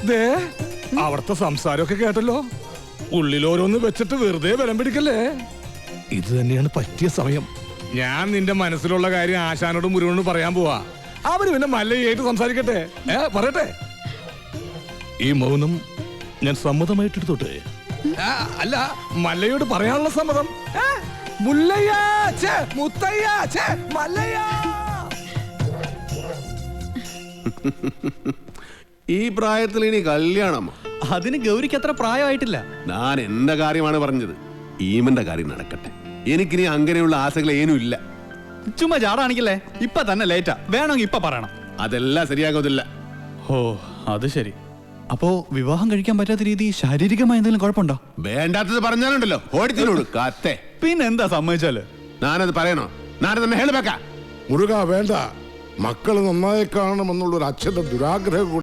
ദേ അവിടുത്തെ സംസാരമൊക്കെ കേട്ടല്ലോ. ഉള്ളിലോരോന്ന് വെച്ചിട്ട് വെറുതെ ബലം പിടിക്കല്ലേ. ഇത് തന്നെയാണ് പറ്റിയ സമയം. ഞാൻ നിന്റെ മനസ്സിലുള്ള കാര്യം ആശാനോടും മുരുകനോടും പറയാൻ പോവാ. അവര് പിന്നെ മല്ലയായിട്ട് സംസാരിക്കട്ടെ. പറയട്ടെ. ഈ മൗനം ഞാൻ സമ്മതമായിട്ടെടുത്തോട്ടെ? അല്ല, മല്ലയോട് പറയാനുള്ള സമ്മതം. മുല്ലയ്യ, മുത്തയ്യ, മല്ലയ്യ. ഈ പ്രായത്തിൽ ഇനി കല്യാണം? അതിന് ഗൗരിക്ക് അത്ര പ്രായമായിട്ടില്ല. ഞാൻ എന്റെ കാര്യമാണ് പറഞ്ഞത്. ഈമന്റെ കാര്യം നടക്കട്ടെ. എനിക്കിനി അങ്ങനെയുള്ള ആശകൾ ഏനും ഇല്ല. ചുമ്മാ ചാടാണെങ്കിലേ ഇപ്പൊ തന്നെ ലേറ്റാ. വേണമെങ്കിൽ ഇപ്പൊ പറയണം. അതെല്ലാം ശരിയാകത്തില്ല. ഓ അത് ശരി. അപ്പോ വിവാഹം കഴിക്കാൻ പറ്റാത്ത രീതി ശാരീരികമായ എന്തെങ്കിലും കുഴപ്പമുണ്ടോ? വേണ്ടാത്തത് പറഞ്ഞാലുണ്ടല്ലോ ഓടിത്തിനോട് കാത്തേ. പിന്നെന്താ സമ്മതിച്ചാല്? ഞാനത് പറയണോ? ഞാനത് തന്നെ ഹേള് വെക്കാം. മുരുക വേണ്ട. മക്കൾ നന്നായി കാണണമെന്നുള്ളൊരു അച്ഛന്റെ ദുരാഗ്രഹം